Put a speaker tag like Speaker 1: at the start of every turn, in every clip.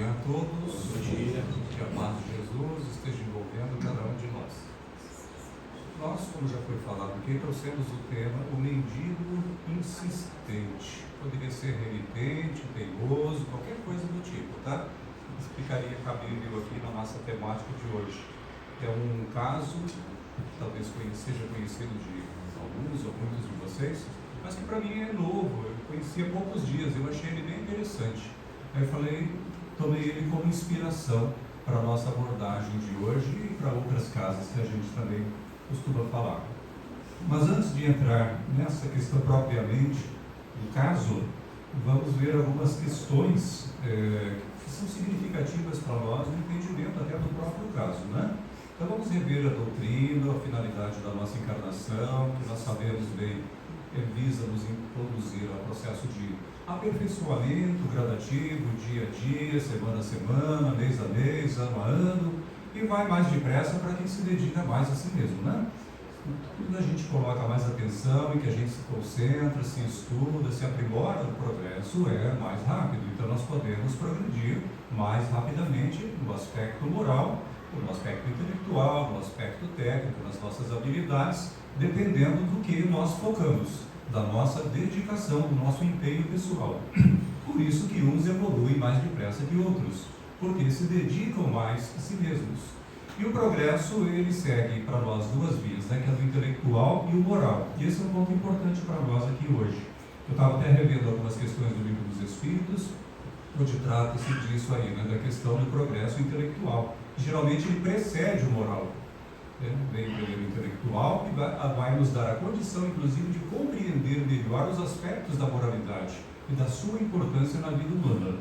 Speaker 1: dia a todos.
Speaker 2: Bom dia.
Speaker 1: Que a paz de Jesus esteja envolvendo cada um de nós. Nós, como já foi falado aqui, trouxemos o tema o mendigo insistente. Poderia ser renitente, teimoso, qualquer coisa do tipo, tá? Explicaria cabível aqui na nossa temática de hoje. É um caso, talvez seja conhecido de alguns ou muitos de vocês, mas que para mim é novo. Eu conheci há poucos dias, eu achei ele bem interessante. Aí eu tomei ele como inspiração para a nossa abordagem de hoje e para outras casas que a gente também costuma falar. Mas antes de entrar nessa questão propriamente do caso, vamos ver algumas questões que são significativas para nós no entendimento até do próprio caso, né? Então vamos rever a doutrina, a finalidade da nossa encarnação, que nós sabemos bem, visa nos introduzir ao processo de aperfeiçoamento gradativo, dia a dia, semana a semana, mês a mês, ano a ano, e vai mais depressa para quem se dedica mais a si mesmo, né? Quando a gente coloca mais atenção e que a gente se concentra, se estuda, se aprimora, o progresso é mais rápido. Então nós podemos progredir mais rapidamente no aspecto moral, no aspecto intelectual, no aspecto técnico, nas nossas habilidades, dependendo do que nós focamos, da nossa dedicação, do nosso empenho pessoal. Por isso que uns evoluem mais depressa que outros, porque se dedicam mais a si mesmos. E o progresso, ele segue para nós duas vias, né, que é o intelectual e o moral. E esse é um ponto importante para nós aqui hoje. Eu estava até revendo algumas questões do Livro dos Espíritos, onde trata-se disso aí, né, da questão do progresso intelectual. Geralmente ele precede o moral. Vem primeiro o intelectual, que vai nos dar a condição, inclusive, de compreender melhor os aspectos da moralidade e da sua importância na vida humana.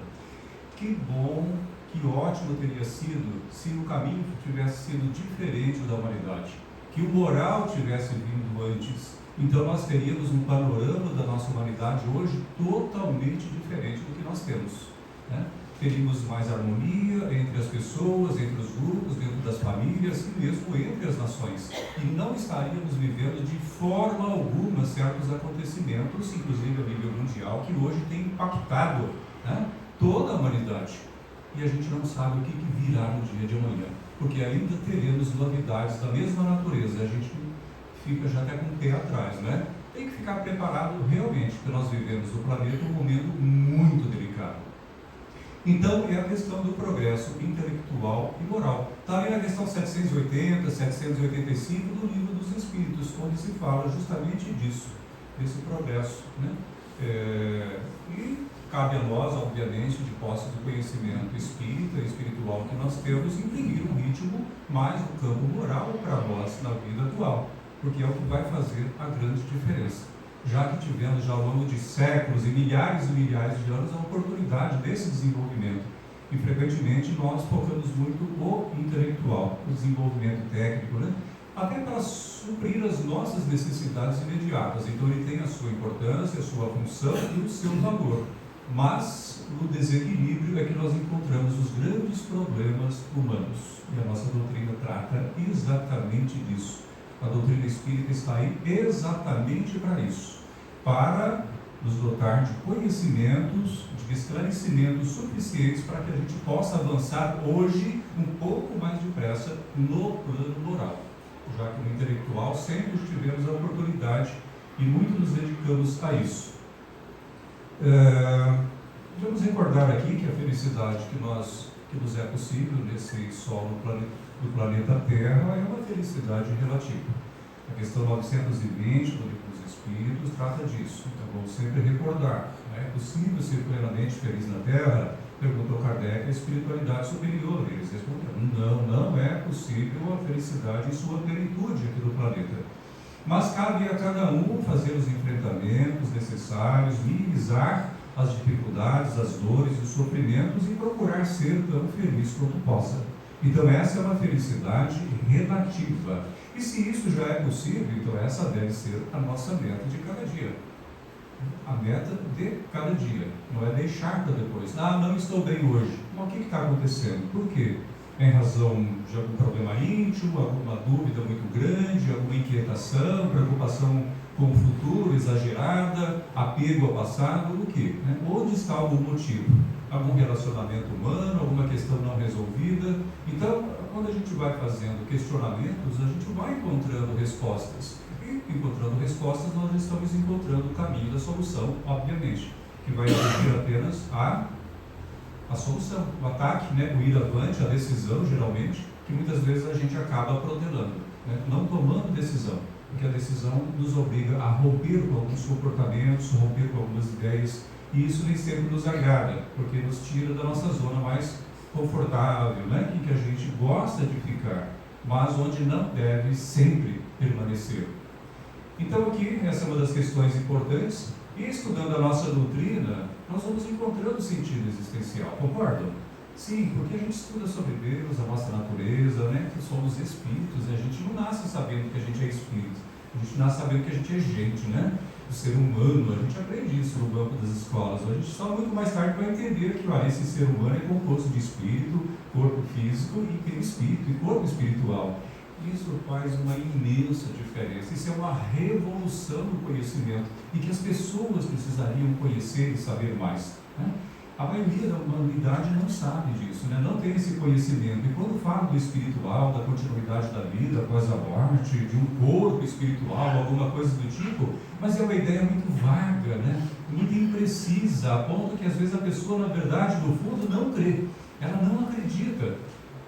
Speaker 1: Que bom, que ótimo teria sido se o caminho tivesse sido diferente da humanidade, que o moral tivesse vindo antes. Então nós teríamos um panorama da nossa humanidade hoje totalmente diferente do que nós temos, né? Teríamos mais harmonia entre as pessoas, entre os grupos, dentro das famílias e mesmo entre as nações. E não estaríamos vivendo de forma alguma certos acontecimentos, inclusive a nível mundial, que hoje tem impactado, né, toda a humanidade. E a gente não sabe o que virá no dia de amanhã, porque ainda teremos novidades da mesma natureza. A gente fica já até com o pé atrás, né? Tem que ficar preparado realmente, porque nós vivemos no planeta um momento muito delicado. Então, é a questão do progresso intelectual e moral. Está ali na questão 780, 785 do Livro dos Espíritos, onde se fala justamente disso, desse progresso, né? E cabe a nós, obviamente, de posse do conhecimento espírita e espiritual que nós temos, imprimir um ritmo mais do campo moral para nós na vida atual, porque é o que vai fazer a grande diferença. Já que tivemos já ao longo de séculos e milhares de anos a oportunidade desse desenvolvimento. E frequentemente nós focamos muito o intelectual, o desenvolvimento técnico, né? Até para suprir as nossas necessidades imediatas. Então ele tem a sua importância, a sua função e o seu valor. Mas no desequilíbrio é que nós encontramos os grandes problemas humanos. E a nossa doutrina trata exatamente disso. A doutrina espírita está aí exatamente para isso, para nos dotar de conhecimentos, de esclarecimentos suficientes para que a gente possa avançar hoje um pouco mais depressa no plano moral, já que no intelectual sempre tivemos a oportunidade e muito nos dedicamos a isso. Vamos recordar aqui que a felicidade que nos é possível nesse solo do planeta Terra é uma felicidade relativa. A questão 920 do Livro dos Espíritos trata disso. Então vamos sempre recordar, é possível ser plenamente feliz na Terra? Perguntou Kardec, a espiritualidade superior. Eles responderam, não é possível a felicidade em sua plenitude aqui no planeta. Mas cabe a cada um fazer os enfrentamentos necessários, minimizar as dificuldades, as dores e os sofrimentos e procurar ser tão feliz quanto possa. Então essa é uma felicidade relativa. E se isso já é possível, então essa deve ser a nossa meta de cada dia. A meta de cada dia. Não é deixar para depois. Não estou bem hoje. Mas o que está acontecendo? Por quê? Em razão de algum problema íntimo, alguma dúvida muito grande, alguma inquietação, preocupação com o futuro, exagerada, apego ao passado, o quê? Onde está algum motivo? Algum relacionamento humano, alguma questão não resolvida? Então, quando a gente vai fazendo questionamentos, a gente vai encontrando respostas. E encontrando respostas, nós estamos encontrando o caminho da solução, obviamente, que vai exigir apenas a solução, o ataque, o ir avante, a decisão, geralmente, que muitas vezes a gente acaba protelando, não tomando decisão, porque a decisão nos obriga a romper com alguns comportamentos, romper com algumas ideias, e isso nem sempre nos agrada, porque nos tira da nossa zona mais confortável, em que a gente gosta de ficar, mas onde não deve sempre permanecer. Então aqui, essa é uma das questões importantes, e estudando a nossa doutrina, nós vamos encontrando sentido existencial, concordam? Sim, porque a gente estuda sobre Deus, a nossa natureza, que somos espíritos, e a gente não nasce sabendo que a gente é espírito, a gente nasce sabendo que a gente é gente, o ser humano, a gente aprende isso no banco das escolas, a gente só muito mais tarde vai entender que esse ser humano é composto de espírito, corpo físico e perispírito, e corpo espiritual. Isso faz uma imensa diferença, isso é uma revolução no conhecimento, e que as pessoas precisariam conhecer e saber mais, A maioria da humanidade não sabe disso, não tem esse conhecimento. E quando fala do espiritual, da continuidade da vida após a morte, de um corpo espiritual, alguma coisa do tipo, mas é uma ideia muito vaga, muito imprecisa, a ponto que às vezes a pessoa, na verdade, no fundo, não crê, ela não acredita.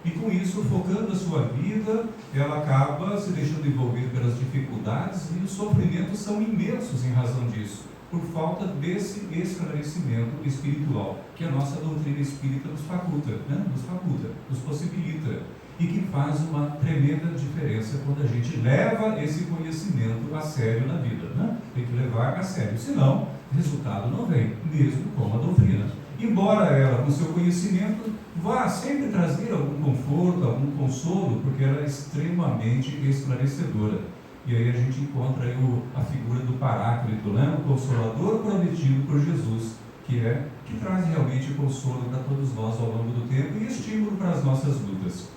Speaker 1: E com isso, focando a sua vida, ela acaba se deixando envolver pelas dificuldades, e os sofrimentos são imensos em razão disso, por falta desse esclarecimento espiritual, que a nossa doutrina espírita nos faculta, nos possibilita, e que faz uma tremenda diferença quando a gente leva esse conhecimento a sério na vida, Tem que levar a sério, senão resultado não vem, mesmo com a doutrina. Embora ela, com seu conhecimento, vá sempre trazer algum conforto, algum consolo, porque ela é extremamente esclarecedora. E aí a gente encontra aí a figura do Paráclito, o Consolador prometido por Jesus, que traz realmente consolo para todos nós ao longo do tempo e estímulo para as nossas lutas.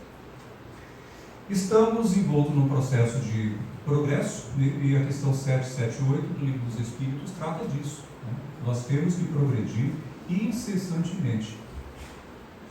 Speaker 1: Estamos envoltos num processo de progresso, e a questão 778 do Livro dos Espíritos trata disso. Nós temos que progredir incessantemente.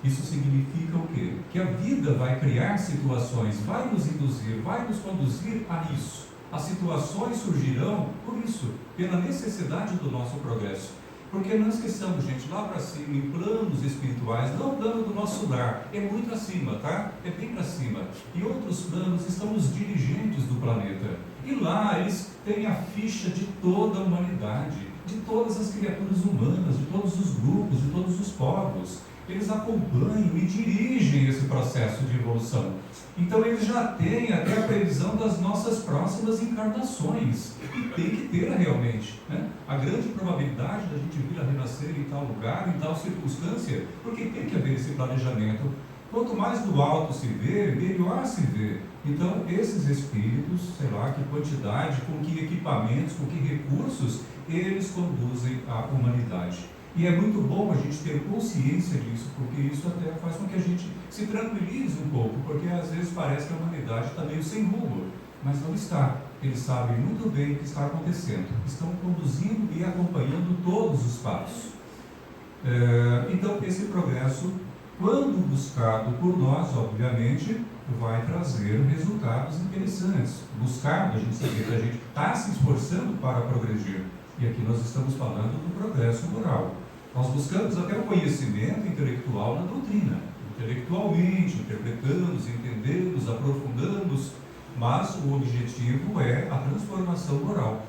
Speaker 1: Isso significa o quê? Que a vida vai criar situações, vai nos induzir, vai nos conduzir a isso. As situações surgirão por isso, pela necessidade do nosso progresso. Porque não esqueçamos, gente, lá para cima, em planos espirituais, não o plano do nosso lar, é muito acima, É bem para cima. Em outros planos estão os dirigentes do planeta. E lá eles têm a ficha de toda a humanidade, de todas as criaturas humanas, de todos os grupos, de todos os povos. Eles acompanham e dirigem esse processo de evolução. Então eles já têm até a previsão das nossas próximas encarnações, e tem que ter realmente, a grande probabilidade da gente vir a renascer em tal lugar, em tal circunstância, porque tem que haver esse planejamento. Quanto mais do alto se vê, melhor se vê. Então esses espíritos, sei lá que quantidade, com que equipamentos, com que recursos, eles conduzem a humanidade. E é muito bom a gente ter consciência disso, porque isso até faz com que a gente se tranquilize um pouco, porque às vezes parece que a humanidade está meio sem rumo, mas não está. Eles sabem muito bem o que está acontecendo, estão conduzindo e acompanhando todos os passos. Então, esse progresso, quando buscado por nós, obviamente, vai trazer resultados interessantes. Buscado, a gente sabe que a gente está se esforçando para progredir. E aqui nós estamos falando do progresso moral. Nós buscamos até o conhecimento intelectual na doutrina, intelectualmente, interpretamos, entendemos, aprofundamos, mas o objetivo é a transformação moral.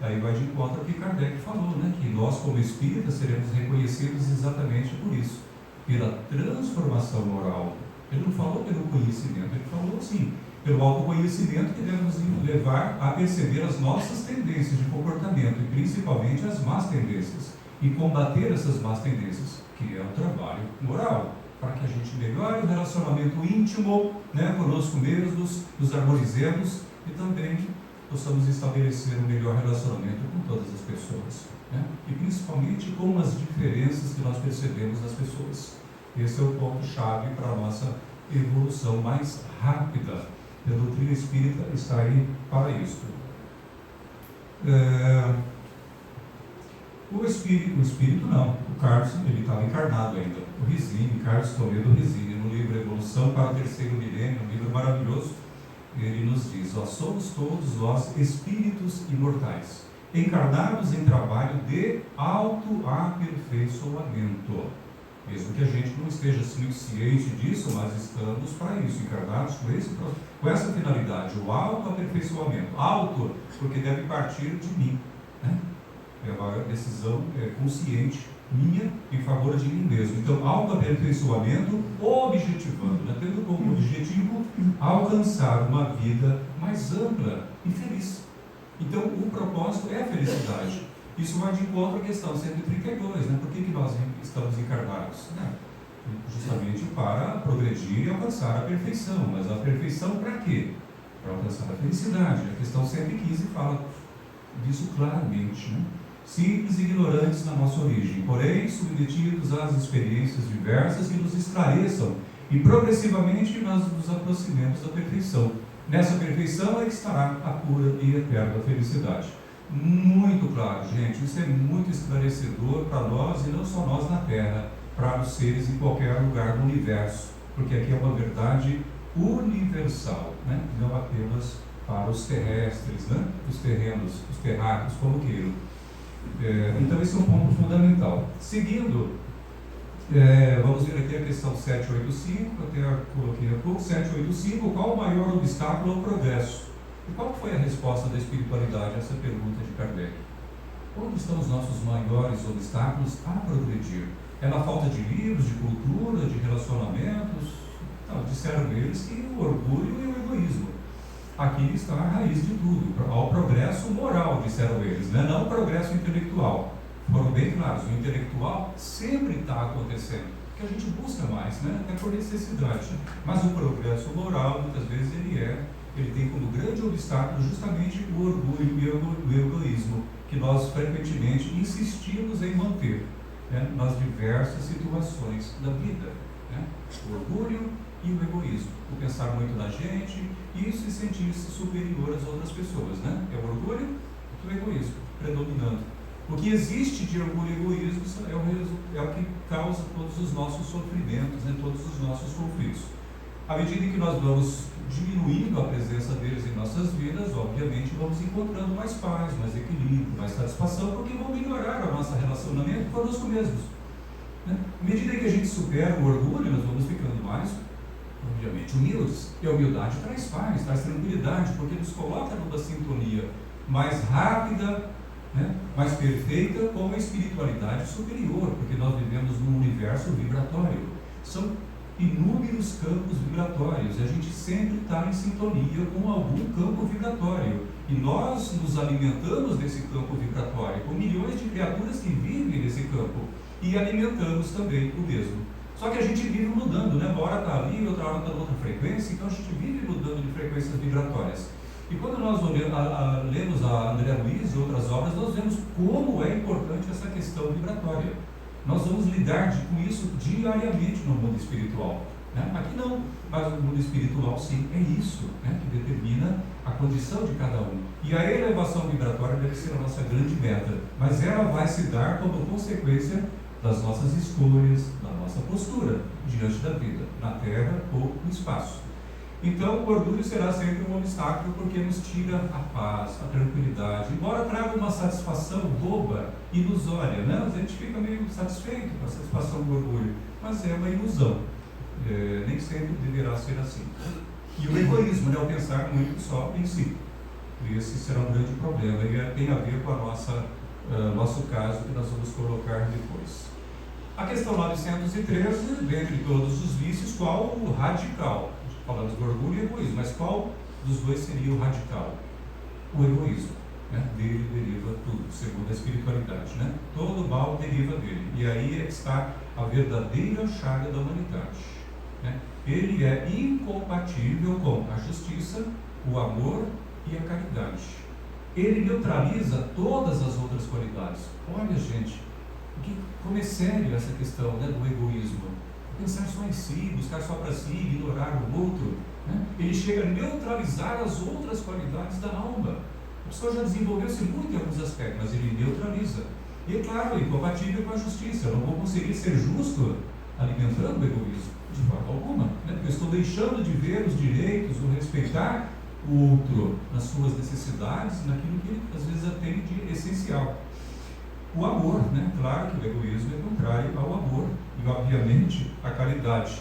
Speaker 1: Aí vai de encontro ao que Kardec falou, que nós como espíritas seremos reconhecidos exatamente por isso, pela transformação moral. Ele não falou pelo conhecimento, ele falou assim, pelo autoconhecimento que deve nos levar a perceber as nossas tendências de comportamento, e principalmente as más tendências, e combater essas más tendências, que é o trabalho moral, para que a gente melhore o relacionamento íntimo, conosco mesmos, nos harmonizemos e também possamos estabelecer um melhor relacionamento com todas as pessoas, e principalmente com as diferenças que nós percebemos nas pessoas. Esse é o ponto-chave para a nossa evolução mais rápida. E a doutrina espírita está aí para isso. O espírito não. O Carlos, ele estava encarnado ainda. O Rizzini, Carlos Toledo Rizzini, no livro Evolução para o Terceiro Milênio, um livro maravilhoso, ele nos diz: somos todos nós espíritos imortais, encarnados em trabalho de autoaperfeiçoamento. Mesmo que a gente não esteja muito ciente disso, mas estamos para isso, encarnados com essa finalidade, o autoaperfeiçoamento. Auto, porque deve partir de mim, né? É uma decisão consciente minha em favor de mim mesmo. Então, autoaperfeiçoamento objetivando, né? Tendo como objetivo alcançar uma vida mais ampla e feliz. Então, o propósito é a felicidade. Isso vai de encontro à questão 132, né? Por que nós estamos encarnados? Justamente para progredir e alcançar a perfeição. Mas a perfeição para quê? Para alcançar a felicidade. A questão 115 fala disso claramente, né? Simples e ignorantes na nossa origem, porém submetidos às experiências diversas que nos esclareçam e progressivamente nós nos aproximemos da perfeição. Nessa perfeição é que estará a pura e eterna felicidade. Muito claro, gente, isso é muito esclarecedor para nós, e não só nós na Terra, para os seres em qualquer lugar do universo, porque aqui é uma verdade universal, né? Não apenas para os terrestres, né? Os terrenos, os terráqueos, como queiram. Então esse é um ponto fundamental. Seguindo, vamos ver aqui a questão 785, até coloquei há pouco, 785, qual o maior obstáculo ao progresso? E qual foi a resposta da espiritualidade a essa pergunta de Kardec? Onde estão os nossos maiores obstáculos a progredir? É na falta de livros, de cultura, de relacionamentos? Não, disseram eles que o orgulho e o egoísmo. Aqui está a raiz de tudo, ao progresso moral, disseram eles, né? Não o progresso intelectual. Foram bem claros, o intelectual sempre está acontecendo, porque a gente busca mais, né? Até por necessidade. Mas o progresso moral, muitas vezes, ele tem como grande obstáculo justamente o orgulho e o egoísmo, que nós frequentemente insistimos em manter, né? Nas diversas situações da vida, né? O orgulho e o egoísmo, o pensar muito na gente e se sentir-se superior às outras pessoas, né? É o orgulho e o egoísmo predominando. O que existe de orgulho e egoísmo é o que causa todos os nossos sofrimentos, né? Todos os nossos conflitos. À medida que nós vamos diminuindo a presença deles em nossas vidas, obviamente vamos encontrando mais paz, mais equilíbrio, mais satisfação, porque vão melhorar o nosso relacionamento conosco mesmos, né? À medida que a gente supera o orgulho, nós vamos ficando mais, obviamente, humildes. E a humildade traz paz, traz tranquilidade, porque nos coloca numa sintonia mais rápida, né, mais perfeita com a espiritualidade superior, porque nós vivemos num universo vibratório. São inúmeros campos vibratórios, e a gente sempre está em sintonia com algum campo vibratório. E nós nos alimentamos desse campo vibratório, com milhões de criaturas que vivem nesse campo, e alimentamos também o mesmo. Só que a gente vive mudando, né? Uma hora está ali, outra hora está em outra frequência, então a gente vive mudando de frequências vibratórias. E quando nós lemos a André Luiz e outras obras, nós vemos como é importante essa questão vibratória. Nós vamos lidar com isso diariamente no mundo espiritual, né? Aqui não, mas no mundo espiritual sim, é isso, né, que determina a condição de cada um. E a elevação vibratória deve ser a nossa grande meta, mas ela vai se dar como consequência das nossas escolhas, da nossa postura diante da vida, na Terra ou no espaço. Então, o orgulho será sempre um obstáculo, porque nos tira a paz, a tranquilidade, embora traga uma satisfação boba, ilusória, né? A gente fica meio satisfeito com a satisfação do orgulho, mas é uma ilusão, nem sempre deverá ser assim. E o egoísmo, né? O pensar muito só em si, esse será um grande problema, e tem a ver com a nosso caso, que nós vamos colocar depois. A questão 913, dentre todos os vícios, qual o radical? Falamos do orgulho e egoísmo, mas qual dos dois seria o radical? O egoísmo, né? Dele deriva tudo, segundo a espiritualidade, né? Todo mal deriva dele, e aí é que está a verdadeira chaga da humanidade, né? Ele é incompatível com a justiça, o amor e a caridade. Ele neutraliza todas as outras qualidades. Olha, gente, como é sério essa questão, né, do egoísmo. Pensar só em si, buscar só para si, ignorar o outro, né? Ele chega a neutralizar as outras qualidades da alma. pessoa já desenvolveu-se muito em alguns aspectos, mas ele neutraliza. E é claro, incompatível com a justiça. Eu não vou conseguir ser justo alimentando o egoísmo, de forma alguma, né? Porque eu estou deixando de ver os direitos, o respeitar o outro nas suas necessidades, naquilo que ele às vezes atende de essencial. O amor, né? Claro que o egoísmo é contrário ao amor e, obviamente, a caridade.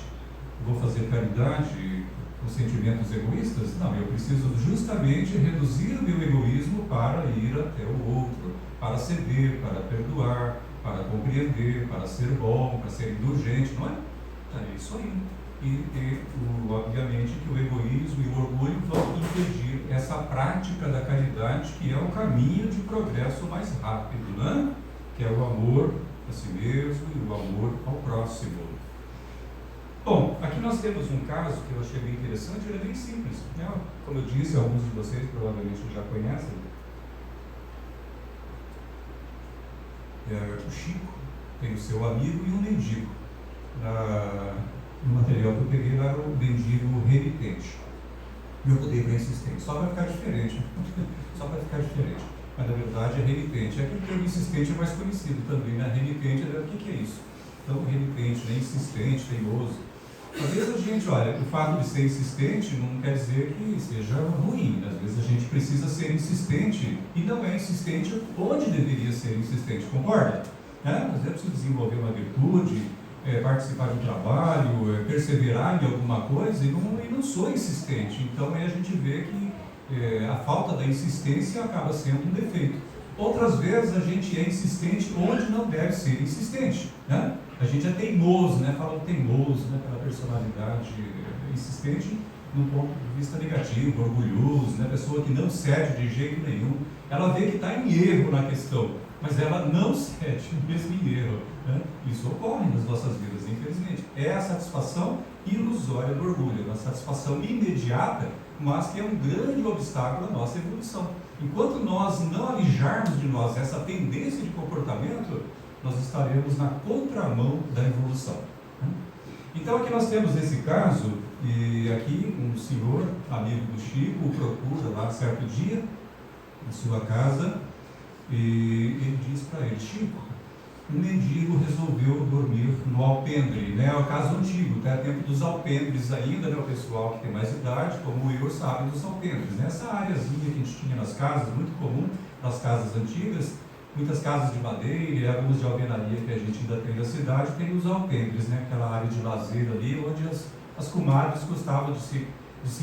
Speaker 1: Vou fazer caridade com sentimentos egoístas? Não, eu preciso justamente reduzir o meu egoísmo para ir até o outro, para ceder, para perdoar, para compreender, para ser bom, para ser indulgente, não é? É isso aí. Obviamente que o egoísmo e o orgulho vão impedir essa prática da caridade, que é o caminho de progresso mais rápido, né? Que é o amor a si mesmo e o amor ao próximo. Bom, aqui nós temos um caso que eu achei bem interessante, ele é bem simples, né? Como eu disse, alguns de vocês provavelmente já conhecem. O Chico tem o seu amigo e um mendigo. No material que eu peguei lá era o mendigo renitente. E eu mudei para insistente, só para ficar diferente. Só para ficar diferente. Mas na verdade é renitente. É que o insistente é mais conhecido também, né? Renitente, o que é isso? Então, renitente, né? Insistente, teimoso. Às vezes a gente, olha, o fato de ser insistente não quer dizer que seja ruim. Às vezes a gente precisa ser insistente e não é insistente onde deveria ser insistente, concorda? Às vezes é preciso desenvolver uma virtude, participar de um trabalho, perseverar em alguma coisa e não sou insistente. Então aí a gente vê que a falta da insistência acaba sendo um defeito. Outras vezes a gente é insistente onde não deve ser insistente, né? A gente é teimoso, né? Falando teimoso, né? Pela personalidade insistente num ponto de vista negativo, orgulhoso, né? Pessoa que não cede de jeito nenhum. Ela vê que está em erro na questão, mas ela não cede mesmo em erro, né? Isso ocorre nas nossas vidas, infelizmente. É a satisfação ilusória do orgulho, uma satisfação imediata, mas que é um grande obstáculo à nossa evolução. Enquanto nós não alijarmos de nós essa tendência de comportamento, nós estaremos na contramão da evolução. Então aqui nós temos esse caso, e aqui um senhor, amigo do Chico, o procura lá certo dia, em sua casa, e ele diz para ele: Chico, um mendigo resolveu dormir no alpendre, né? É o caso antigo, até tempo dos alpendres ainda, né? O pessoal que tem mais idade, como eu, sabe dos alpendres, né? Essa áreazinha que a gente tinha nas casas, muito comum nas casas antigas, muitas casas de madeira e algumas de alvenaria que a gente ainda tem na cidade, tem os alpendres, né? Aquela área de lazer ali, onde as comadres gostavam de se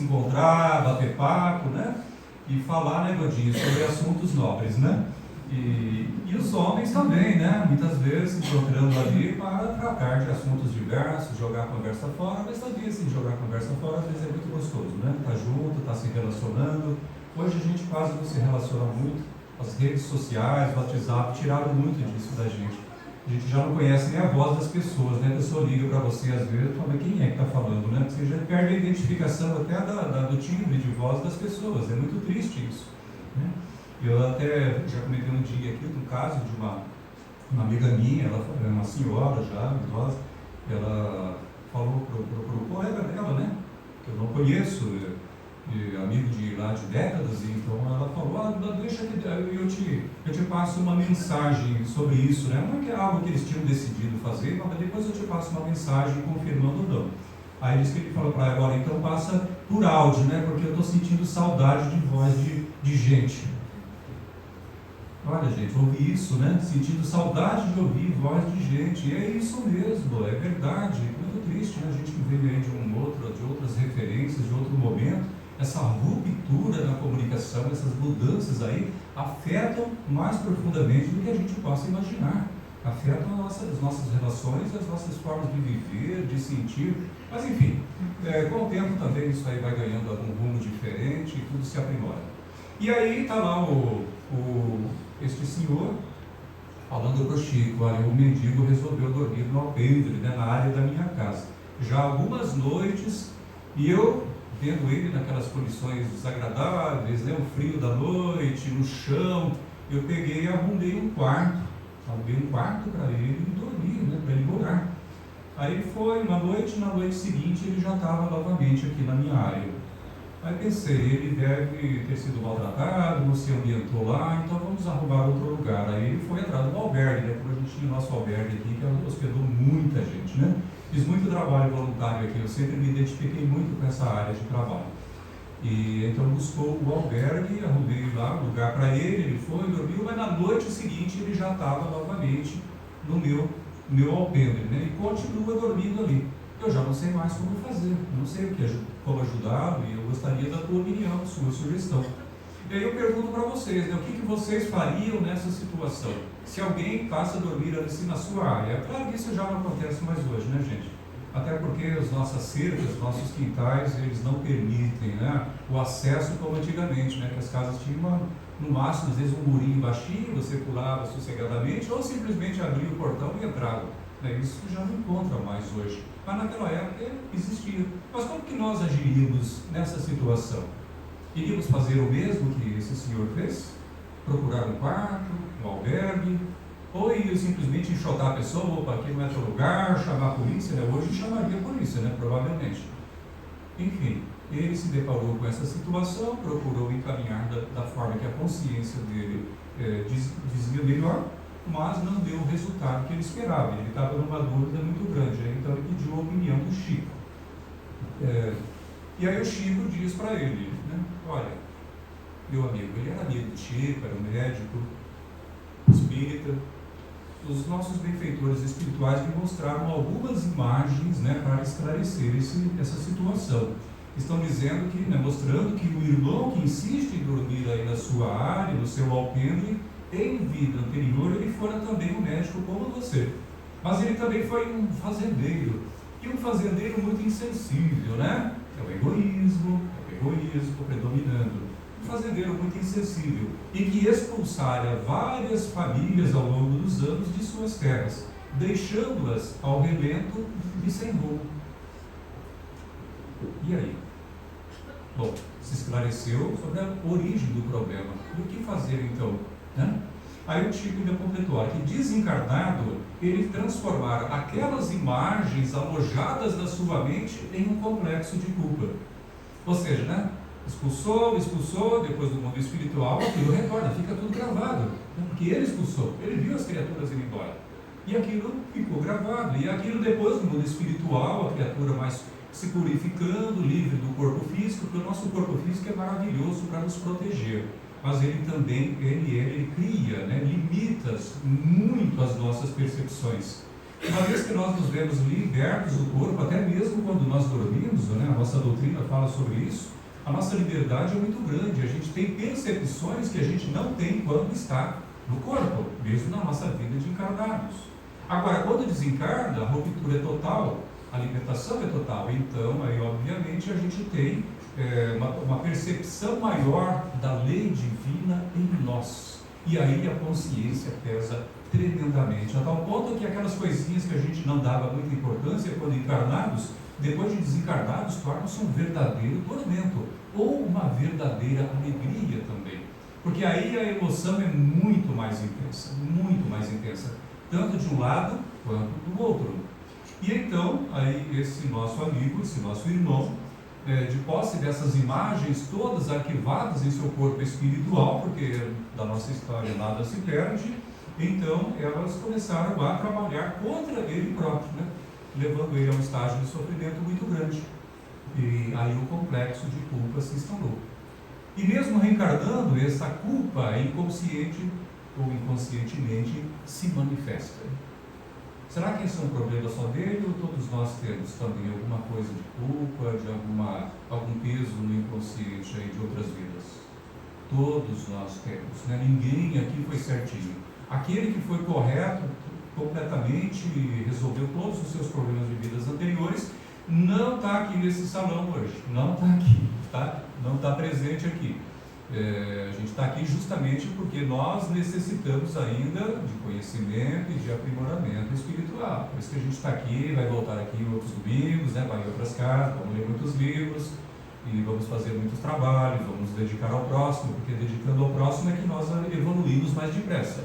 Speaker 1: encontrar, bater papo, né? E falar, né, Godinho, sobre assuntos nobres, né? E os homens também, né? Muitas vezes se encontrando ali para tratar de assuntos diversos, jogar a conversa fora, mas também assim, jogar a conversa fora às vezes é muito gostoso, né? Tá junto, tá se relacionando. Hoje a gente quase não se relaciona muito. As redes sociais, o WhatsApp tiraram muito disso da gente. A gente já não conhece nem a voz das pessoas, né? A pessoa liga para você às vezes e fala: quem é que está falando, né? Você já perde a identificação até do timbre de voz das pessoas. É muito triste isso, né? Eu até já comentei um dia aqui um caso de uma amiga minha, ela é uma senhora já, idosa, ela falou para o colega dela, né? Que eu não conheço, amigo de lá de décadas, e então ela falou: deixa que eu te passo uma mensagem sobre isso, né? Não é que é algo que eles tinham decidido fazer, mas depois eu te passo uma mensagem confirmando ou não. Aí disse que ele falou para ela: agora então passa por áudio, né? Porque eu estou sentindo saudade de voz de gente. Olha, gente, ouvi isso, né? Sentindo saudade de ouvir voz de gente. E é isso mesmo, é verdade. Muito triste, né? A gente que veio aí de outras referências, de outro momento. Essa ruptura na comunicação, essas mudanças aí afetam mais profundamente do que a gente possa imaginar. Afetam as nossas relações, as nossas formas de viver, de sentir. Mas enfim, com o tempo também isso aí vai ganhando algum rumo diferente e tudo se aprimora. E aí está lá este senhor falando para o Chico: olha, o mendigo resolveu dormir no alpendre, né, na área da minha casa. Já algumas noites, e eu vendo ele naquelas condições desagradáveis, né, o frio da noite, no chão, eu peguei e arrumei um quarto para ele dormir, né, para ele morar. Aí foi uma noite, na noite seguinte ele já estava novamente aqui na minha área. Aí pensei, ele deve ter sido maltratado, não se ambientou lá, então vamos arrumar outro lugar. Aí ele foi atrás do albergue, né? Como a gente tinha o nosso albergue aqui, que hospedou muita gente, né? Fiz muito trabalho voluntário aqui, eu sempre me identifiquei muito com essa área de trabalho. E então buscou o albergue, arrumei lá um lugar para ele foi, dormiu, mas na noite seguinte ele já estava novamente no meu alpendre, né? E continua dormindo ali. Eu já não sei mais como fazer, não sei como ajudá-lo, e eu gostaria da tua opinião, sua sugestão. E aí eu pergunto para vocês, né, o que vocês fariam nessa situação? Se alguém passa a dormir assim na sua área, é claro que isso já não acontece mais hoje, né, gente? Até porque as nossas cercas, nossos quintais, eles não permitem, né, o acesso como antigamente, né, que as casas tinham no máximo, às vezes, um murinho baixinho, você pulava sossegadamente, ou simplesmente abria o portão e entrava. Isso já não encontra mais hoje. Mas naquela época existia. Mas como que nós agiríamos nessa situação? Iríamos fazer o mesmo que esse senhor fez? Procurar um quarto, um albergue? Ou iria simplesmente enxotar a pessoa, opa, aqui não é teu lugar, chamar a polícia, né? Hoje chamaria a polícia, né? Provavelmente. Enfim, ele se deparou com essa situação, procurou encaminhar da forma que a consciência dele dizia melhor, mas não deu o resultado que ele esperava. Ele estava numa dúvida muito grande, então ele pediu a opinião do Chico. E aí o Chico diz para ele, né, olha, meu amigo, ele era amigo do Chico, era um médico espírita. Os nossos benfeitores espirituais me mostraram algumas imagens, né, para esclarecer essa situação. Estão dizendo que, né, mostrando que o irmão que insiste em dormir aí na sua área, no seu alpendre, em vida anterior ele fora também um médico como você, mas ele também foi um fazendeiro, e um fazendeiro muito insensível, né? É o egoísmo predominando, um fazendeiro muito insensível, e que expulsara várias famílias ao longo dos anos de suas terras, deixando-as ao relento e sem rumo. E aí? Bom, se esclareceu sobre a origem do problema. E o que fazer então? Aí o Chico ainda completou que desencarnado, ele transformara aquelas imagens alojadas na sua mente em um complexo de culpa. Ou seja, né? Expulsou, depois do mundo espiritual, aquilo retorna, fica tudo gravado, né? Porque ele expulsou, ele viu as criaturas indo embora, e aquilo ficou gravado, e aquilo depois do mundo espiritual, a criatura mais se purificando, livre do corpo físico, porque o nosso corpo físico é maravilhoso para nos proteger, mas ele também, ele cria, né, limita muito as nossas percepções. Uma vez que nós nos vemos libertos do corpo, até mesmo quando nós dormimos, né, a nossa doutrina fala sobre isso, a nossa liberdade é muito grande, a gente tem percepções que a gente não tem quando está no corpo, mesmo na nossa vida de encarnados. Agora, quando desencarna, a ruptura é total, a libertação é total, então aí obviamente a gente tem uma percepção maior da lei divina em nós, e aí a consciência pesa tremendamente, a tal ponto que aquelas coisinhas que a gente não dava muita importância quando encarnados, depois de desencarnados, tornam-se um verdadeiro tormento, ou uma verdadeira alegria também, porque aí a emoção é muito mais intensa, tanto de um lado quanto do outro. E então, aí esse nosso amigo, esse nosso irmão, de posse dessas imagens todas arquivadas em seu corpo espiritual, porque da nossa história nada se perde, então elas começaram a trabalhar contra ele próprio, né? Levando ele a um estágio de sofrimento muito grande. E aí o complexo de culpa se instalou. E mesmo reencarnando, essa culpa inconsciente ou inconscientemente se manifesta. Será que esse é um problema só dele ou todos nós temos também alguma coisa de culpa, de algum peso no inconsciente aí de outras vidas? Todos nós temos, né? Ninguém aqui foi certinho. Aquele que foi correto completamente e resolveu todos os seus problemas de vidas anteriores não está aqui nesse salão hoje, não está aqui, tá? Não está presente aqui. A gente está aqui justamente porque nós necessitamos ainda de conhecimento e de aprimoramento espiritual. Por isso que a gente está aqui, vai voltar aqui em outros domingos, né? Vai em outras casas, vamos ler muitos livros e vamos fazer muitos trabalhos, vamos nos dedicar ao próximo, porque dedicando ao próximo é que nós evoluímos mais depressa.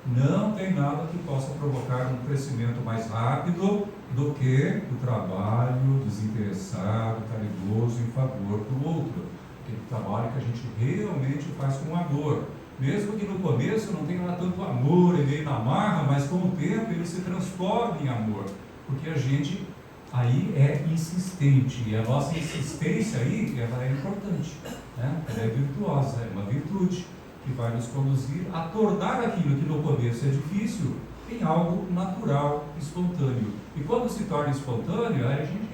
Speaker 1: Não tem nada que possa provocar um crescimento mais rápido do que o trabalho desinteressado, caridoso em favor do outro. aquele trabalho que a gente realmente faz com amor. Mesmo que no começo não tenha lá tanto amor e meio na marra, mas com o tempo ele se transforma em amor, porque a gente aí é insistente, e a nossa insistência aí, ela é importante, né? Ela é virtuosa, é uma virtude que vai nos conduzir a tornar aquilo que no começo é difícil em algo natural, espontâneo. E quando se torna espontâneo, a gente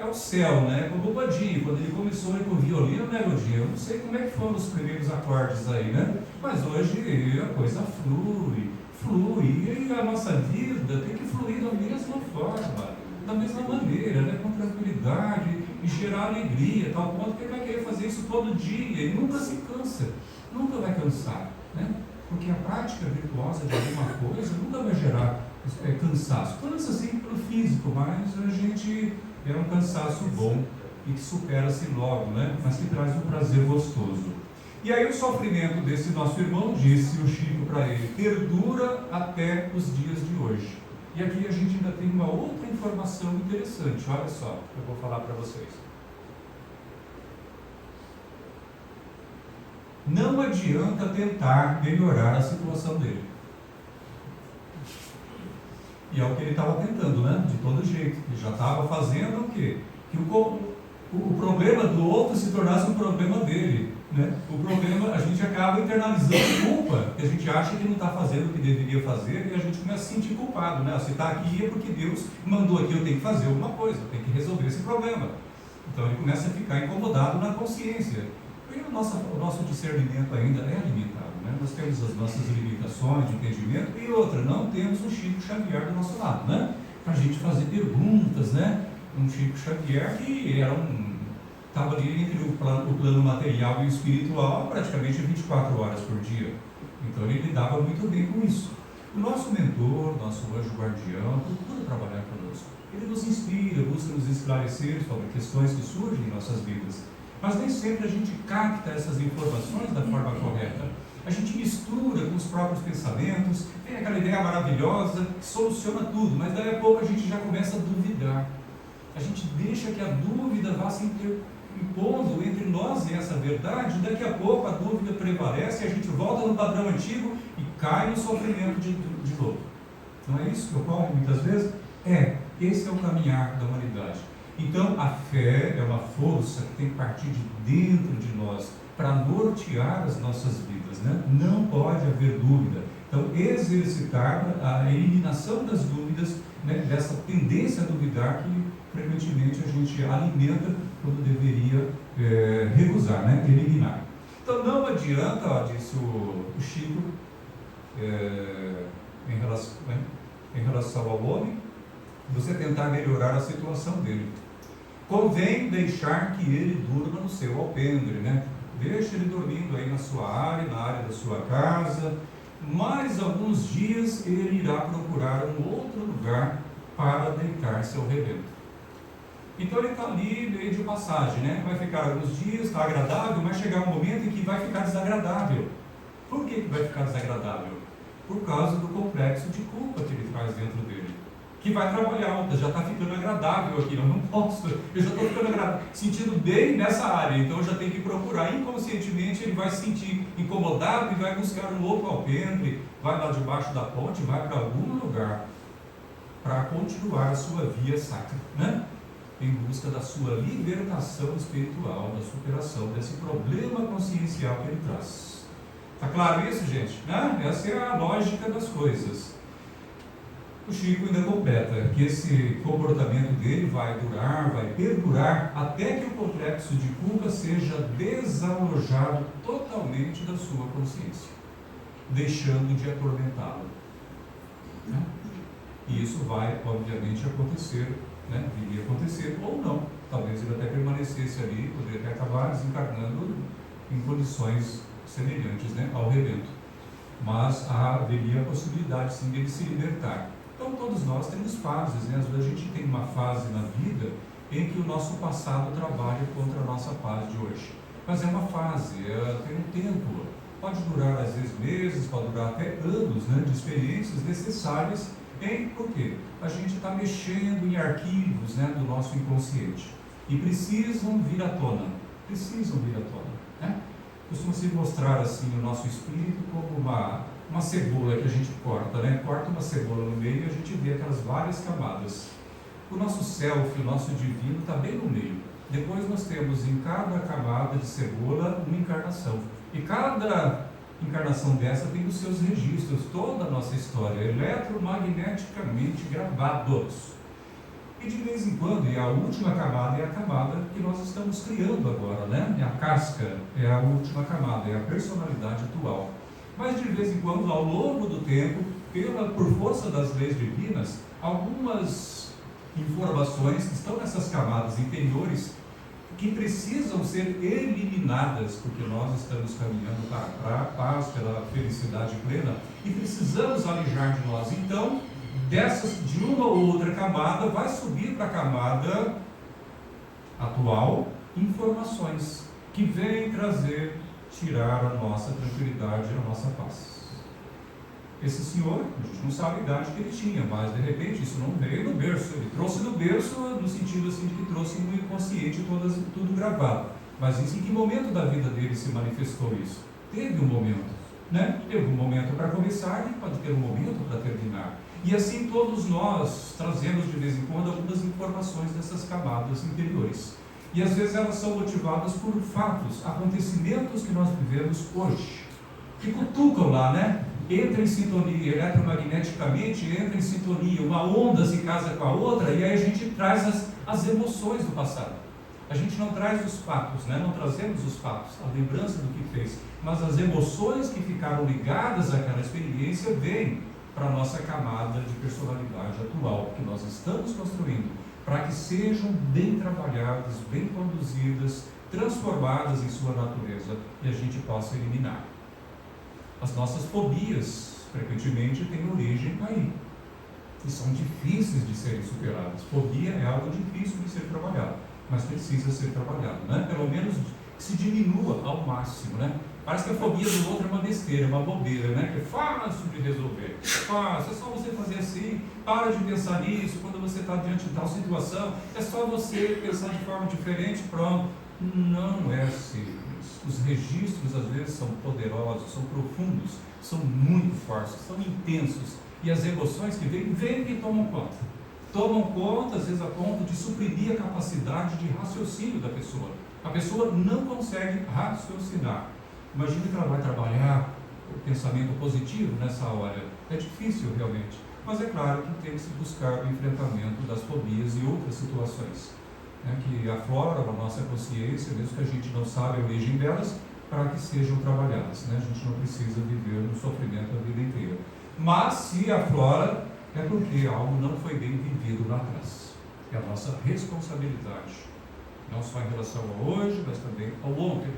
Speaker 1: é o céu, né? Como o Godinho, quando ele começou com o violino, né, Godinho? Eu não sei como é que foram os primeiros acordes aí, né? Mas hoje a coisa flui, e a nossa vida tem que fluir da mesma forma, da mesma maneira, né? Com tranquilidade e gerar alegria, tal ponto que ele vai querer fazer isso todo dia e nunca se cansa, nunca vai cansar, né? Porque a prática virtuosa de alguma coisa nunca vai gerar cansaço. Cansa sim pelo físico, mas a gente é um cansaço bom e que supera-se logo, né? Mas que traz um prazer gostoso. E aí o sofrimento desse nosso irmão, disse o Chico para ele, perdura até os dias de hoje. E aqui a gente ainda tem uma outra informação interessante, olha só, eu vou falar para vocês. Não adianta tentar melhorar a situação dele. E é o que ele estava tentando, né? De todo jeito. Ele já estava fazendo o quê? Que o problema do outro se tornasse um problema dele, né? O problema, a gente acaba internalizando culpa, que a gente acha que não está fazendo o que deveria fazer e a gente começa a se sentir culpado, né? Se está aqui é porque Deus mandou aqui, eu tenho que fazer alguma coisa, eu tenho que resolver esse problema. Então ele começa a ficar incomodado na consciência. E o nosso discernimento ainda é limitado, né? Nós temos as nossas limitações de entendimento e outra, não temos um Chico Xavier do nosso lado, né? Para a gente fazer perguntas, né? Um Chico Xavier que estava ali entre o plano material e o espiritual praticamente 24 horas por dia. Então ele lidava muito bem com isso. O nosso mentor, nosso anjo guardião, procura trabalhar conosco. Ele nos inspira, busca nos esclarecer sobre questões que surgem em nossas vidas. Mas nem sempre a gente capta essas informações da forma correta. A gente mistura com os próprios pensamentos, tem aquela ideia maravilhosa que soluciona tudo, mas daí a pouco a gente já começa a duvidar. A gente deixa que a dúvida vá se impondo entre nós e essa verdade, e daqui a pouco a dúvida prevalece e a gente volta no padrão antigo e cai no sofrimento de novo. Não é isso que ocorre muitas vezes? Esse é o caminhar da humanidade. Então a fé é uma força que tem que partir de dentro de nós para nortear as nossas vidas, né? Não pode haver dúvida. Então exercitar a eliminação das dúvidas, né? Dessa tendência a duvidar que frequentemente a gente alimenta quando deveria recusar, né? Eliminar. Então não adianta, disse o Chico, em relação ao homem, você tentar melhorar a situação dele. Convém deixar que ele durma no seu alpendre, né? Deixa ele dormindo aí na sua área, na área da sua casa. Mais alguns dias ele irá procurar um outro lugar para deitar-se ao relento. Então ele está ali meio de passagem, né? Vai ficar alguns dias, está agradável, mas chegar um momento em que vai ficar desagradável. Por que vai ficar desagradável? Por causa do complexo de culpa que ele traz dentro dele. Que vai trabalhar, já está ficando agradável aqui, eu não posso, eu já estou ficando sentindo bem nessa área, então eu já tenho que procurar, inconscientemente ele vai se sentir incomodado e vai buscar um outro alpendre, vai lá debaixo da ponte, vai para algum lugar para continuar a sua via sacra, né? Em busca da sua libertação espiritual, da superação desse problema consciencial que ele traz. Está claro isso, gente? Né? Essa é a lógica das coisas. O Chico ainda completa que esse comportamento dele vai perdurar até que o complexo de culpa seja desalojado totalmente da sua consciência, deixando de atormentá-lo. Né? E isso vai, obviamente, acontecer, né? Viria acontecer ou não. Talvez ele até permanecesse ali, poderia até acabar desencarnando em condições semelhantes, né, ao rebento. Mas haveria a possibilidade, sim, de ele se libertar. Então todos nós temos fases, né? Às vezes a gente tem uma fase na vida em que o nosso passado trabalha contra a nossa paz de hoje. Mas é uma fase, tem um tempo, pode durar às vezes meses, pode durar até anos, né? De experiências necessárias por quê? A gente está mexendo em arquivos, né? Do nosso inconsciente e precisam vir à tona.
Speaker 2: precisam vir à tona, né? Costuma-se mostrar assim o nosso espírito como uma cebola que a gente corta, né? Corta uma cebola no meio e a gente vê aquelas várias camadas. O nosso self, o nosso divino está bem no meio. Depois nós temos em cada camada de cebola uma encarnação. E cada encarnação dessa tem os seus registros, toda a nossa história, eletromagneticamente gravados. E de vez em quando, e a última camada é a camada que nós estamos criando agora, né? É a casca, é a última camada, é a personalidade atual. Mas de vez em quando, ao longo do tempo, por força das leis divinas, algumas informações que estão nessas camadas interiores que precisam ser eliminadas, porque nós estamos caminhando para a paz, pela felicidade plena, e precisamos alijar de nós. Então, de uma ou outra camada, vai subir para a camada atual informações que vêm tirar a nossa tranquilidade e a nossa paz. Esse senhor, a gente não sabe a idade que ele tinha, mas de repente isso não veio no berço. Ele trouxe no berço no sentido assim de que trouxe no inconsciente tudo gravado. Mas em que momento da vida dele se manifestou isso? Teve um momento, né? Teve um momento para começar e pode ter um momento para terminar. E assim todos nós trazemos de vez em quando algumas informações dessas camadas interiores. E às vezes elas são motivadas por fatos, acontecimentos que nós vivemos hoje, que cutucam lá, né? Entra em sintonia, eletromagneticamente entra em sintonia, uma onda se casa com a outra, e aí a gente traz as emoções do passado. A gente não traz os fatos, né? Não trazemos os fatos, a lembrança do que fez, mas as emoções que ficaram ligadas àquela experiência vêm para a nossa camada de personalidade atual, que nós estamos construindo, para que sejam bem trabalhadas, bem conduzidas, transformadas em sua natureza, e a gente possa eliminar. As nossas fobias, frequentemente, têm origem aí, e são difíceis de serem superadas. Fobia é algo difícil de ser trabalhado, mas precisa ser trabalhado, né? Pelo menos que se diminua ao máximo, né? Parece que a fobia do outro é uma besteira, uma bobeira, né? Que é fácil de resolver, fácil, é só você fazer assim, para de pensar nisso, quando você está diante de tal situação, é só você pensar de forma diferente, pronto. Não é assim. Os registros às vezes são poderosos, são profundos, são muito fortes, são intensos, e as emoções que vêm e tomam conta. Tomam conta, às vezes a ponto de suprimir a capacidade de raciocínio da pessoa. A pessoa não consegue raciocinar. Imagina que ela vai trabalhar o pensamento positivo nessa hora. É difícil realmente, mas é claro que tem que se buscar o enfrentamento das fobias e outras situações, né, que afloram a nossa consciência, mesmo que a gente não sabe a origem delas, para que sejam trabalhadas, né? A gente não precisa viver no sofrimento a vida inteira. Mas se aflora, é porque algo não foi bem vivido lá atrás. É a nossa responsabilidade, não só em relação ao hoje, mas também ao ontem.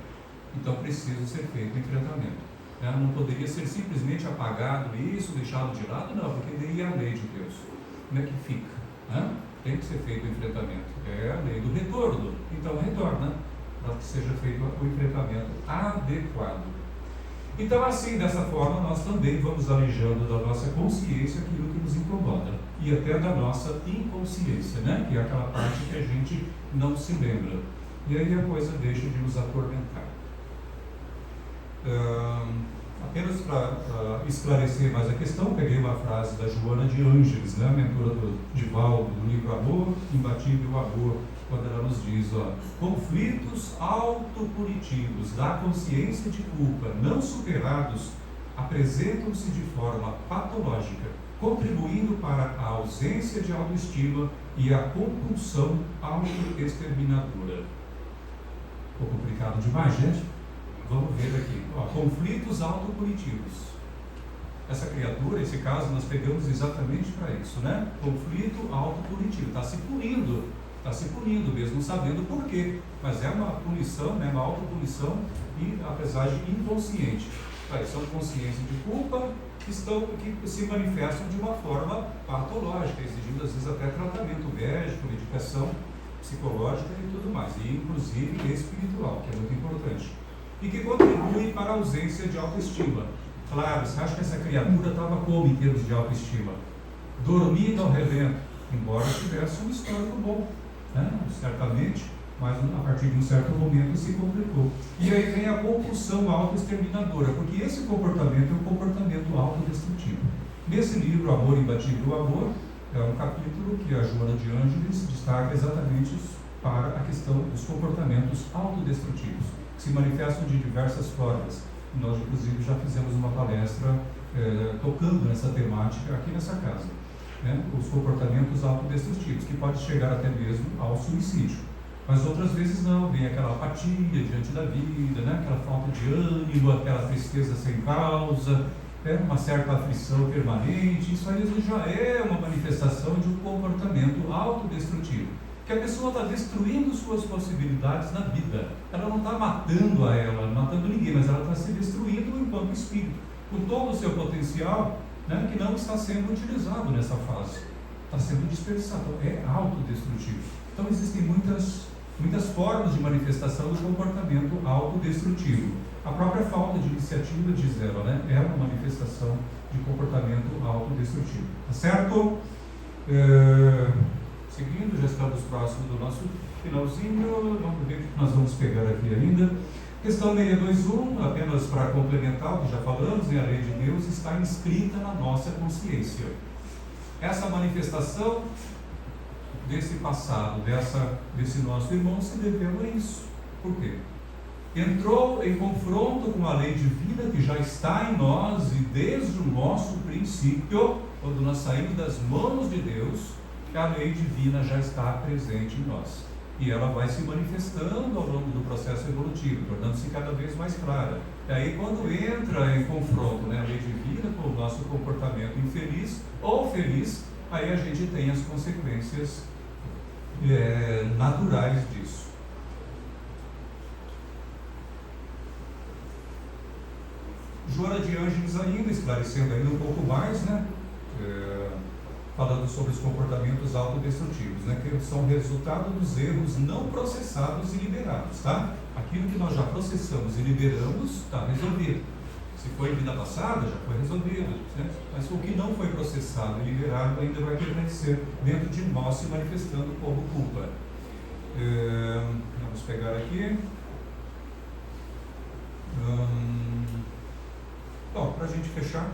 Speaker 2: Então precisa ser feito o enfrentamento. Não poderia ser simplesmente apagado isso, deixado de lado, não, porque daí é a lei de Deus. Como é que fica? Tem que ser feito o enfrentamento. É a lei do retorno. Então retorna para que seja feito o enfrentamento adequado. Então assim, dessa forma, nós também vamos alijando da nossa consciência aquilo que nos incomoda. E até da nossa inconsciência, né? Que é aquela parte que a gente não se lembra. E aí a coisa deixa de nos atormentar. Apenas para esclarecer mais a questão, peguei uma frase da Joana de Ângeles, né, mentora do Divaldo, do livro Amor, Imbatível Amor, quando ela nos diz, conflitos autopunitivos da consciência de culpa não superados apresentam-se de forma patológica, contribuindo para a ausência de autoestima e a compulsão autoexterminadora. Ficou complicado demais, gente? Vamos ver aqui. Conflitos autopunitivos. Essa criatura, esse caso, nós pegamos exatamente para isso, né? Conflito autopunitivo. Está se punindo, mesmo sabendo por quê. Mas é uma punição, né? Uma autopunição, e apesar de inconsciente. São consciência de culpa que se manifestam de uma forma patológica, exigindo às vezes até tratamento médico, medicação psicológica e tudo mais, e inclusive espiritual, que é muito importante. E que contribui para a ausência de autoestima. Claro, você acha que essa criatura estava como em termos de autoestima? Dormida ao relento, embora tivesse um histórico bom, né? Certamente mas a partir de um certo momento se complicou. E aí vem a compulsão autoexterminadora, porque esse comportamento é um comportamento autodestrutivo. Nesse livro, Amor Imbatível do Amor, é um capítulo que a Joana de Ângeles destaca exatamente para a questão dos comportamentos autodestrutivos, que se manifestam de diversas formas. Nós, inclusive, já fizemos uma palestra tocando nessa temática aqui nessa casa, né? Os comportamentos autodestrutivos, que pode chegar até mesmo ao suicídio. Mas outras vezes não, vem aquela apatia diante da vida, né? Aquela falta de ânimo, aquela tristeza sem causa, uma certa aflição permanente. Isso aí já é uma manifestação de um comportamento autodestrutivo, que a pessoa está destruindo suas possibilidades na vida. Ela não está matando a ela, não matando ninguém, mas ela está se destruindo enquanto espírito, com todo o seu potencial, né, que não está sendo utilizado nessa fase, está sendo dispersado, é autodestrutivo. Então existem muitas formas de manifestação do comportamento autodestrutivo. A própria falta de iniciativa, diz ela, né, é uma manifestação de comportamento autodestrutivo. Tá certo? Seguindo, já estamos próximos do nosso finalzinho. Vamos ver o que nós vamos pegar aqui ainda. Questão 621, apenas para complementar o que já falamos, a lei de Deus está inscrita na nossa consciência. Essa manifestação desse passado, desse nosso irmão, se deveu a isso. Por quê? Entrou em confronto com a lei divina que já está em nós, e desde o nosso princípio, quando nós saímos das mãos de Deus, a lei divina já está presente em nós. E ela vai se manifestando ao longo do processo evolutivo, tornando-se cada vez mais clara. E aí, quando entra em confronto, né, a lei divina com o nosso comportamento infeliz ou feliz, aí a gente tem as consequências naturais disso. Joana de Ângeles ainda, esclarecendo ainda um pouco mais, né, falando sobre os comportamentos autodestrutivos, né, que são resultado dos erros não processados e liberados, tá? Aquilo que nós já processamos e liberamos, está resolvido. Se foi em vida passada, já foi resolvido, né? Mas o que não foi processado e liberado ainda vai permanecer dentro de nós, se manifestando como culpa. Vamos pegar aqui. Bom, para a gente fechar,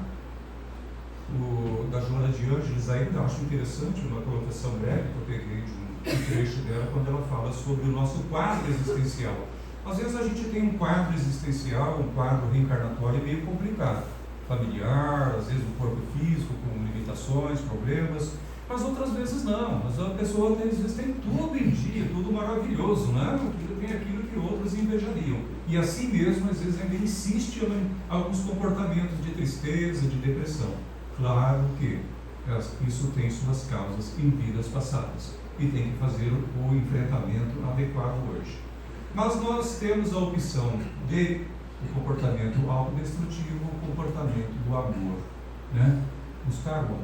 Speaker 2: da Joana de Ângeles ainda, eu acho interessante uma colocação breve que eu peguei de um trecho dela, quando ela fala sobre o nosso quadro existencial. Às vezes a gente tem um quadro existencial, um quadro reencarnatório meio complicado, familiar, às vezes o corpo físico com limitações, problemas, mas outras vezes não. Mas a pessoa às vezes tem tudo em dia, tudo maravilhoso, né? Tem aquilo que outros invejariam. E assim mesmo, às vezes ainda insiste em alguns comportamentos de tristeza, de depressão. Claro que isso tem suas causas em vidas passadas e tem que fazer o enfrentamento adequado hoje. Mas nós temos a opção de o comportamento autodestrutivo, o comportamento do amor, né? Buscar o amor.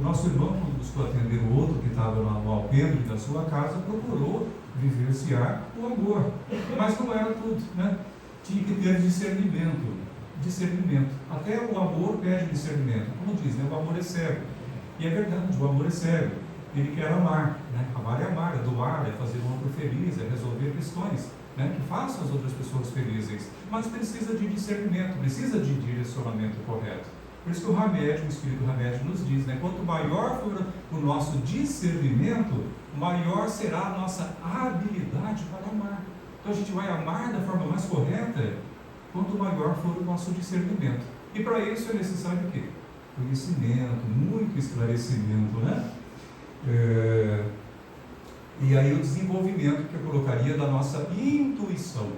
Speaker 2: O nosso irmão, quando buscou atender o outro que estava no alpendre da sua casa, procurou vivenciar o amor, mas não era tudo, né? Tinha que ter discernimento. Até o amor pede discernimento, como diz, né? O amor é cego, e é verdade, o amor é cego. Ele quer amar, né? Amar é amar, é doar, é fazer o outro feliz, é resolver questões, né, que façam as outras pessoas felizes, mas precisa de discernimento, precisa de direcionamento correto. Por isso que o Hamed, o Espírito Hamed nos diz, né, quanto maior for o nosso discernimento, maior será a nossa habilidade para amar. Então a gente vai amar da forma mais correta, quanto maior for o nosso discernimento. E para isso é necessário o quê? Conhecimento, muito esclarecimento, né? E aí o desenvolvimento que eu colocaria da nossa intuição.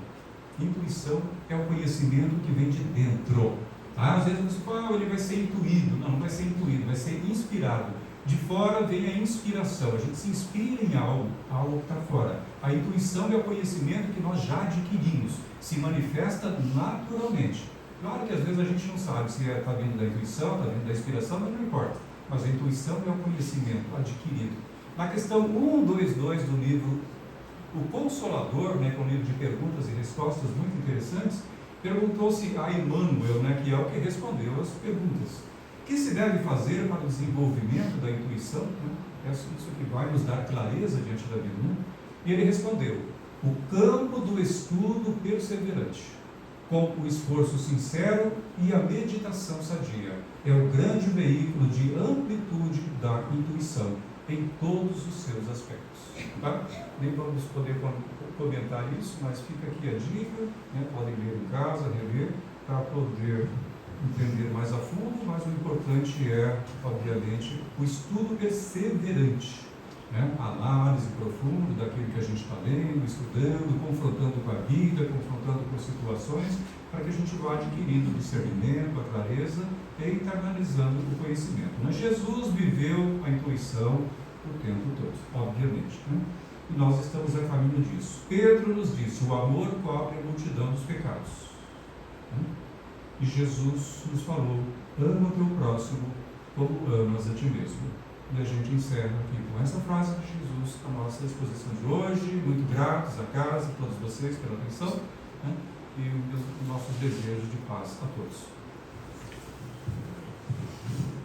Speaker 2: Intuição é o conhecimento que vem de dentro. Às vezes você fala, ele vai ser intuído. Não vai ser intuído, vai ser inspirado. De fora vem a inspiração, a gente se inspira em algo que está fora. A intuição é o conhecimento que nós já adquirimos, se manifesta naturalmente. Claro que às vezes a gente não sabe se está vindo da intuição, está vindo da inspiração, mas não importa. Mas a intuição é o conhecimento adquirido. Na questão 122 do livro O Consolador, né, que é um livro de perguntas e respostas muito interessantes, perguntou-se a Emmanuel, né, que é o que respondeu as perguntas. O que se deve fazer para o desenvolvimento da intuição? Né? É isso que vai nos dar clareza diante da vida. Né? E ele respondeu: o campo do estudo perseverante, com o esforço sincero e a meditação sadia. É o grande veículo de amplitude da intuição em todos os seus aspectos. Tá? Nem vamos poder comentar isso, mas fica aqui a dica, né? Podem ler em casa, reler, para poder entender mais a fundo, mas o importante é, obviamente, o estudo perseverante, né? A análise profunda daquilo que a gente está lendo, estudando, confrontando com a vida, confrontando com situações, para que a gente vá adquirindo o discernimento, a clareza e internalizando o conhecimento. Mas Jesus viveu a intuição o tempo todo, obviamente, né? E nós estamos a caminho disso. Pedro nos disse: o amor cobre a multidão dos pecados. Né? E Jesus nos falou: ama o teu próximo como amas a ti mesmo. E a gente encerra aqui com essa frase de Jesus a nossa exposição de hoje. Muito gratos à casa, a todos vocês pela atenção, né? E os nossos desejos de paz a todos.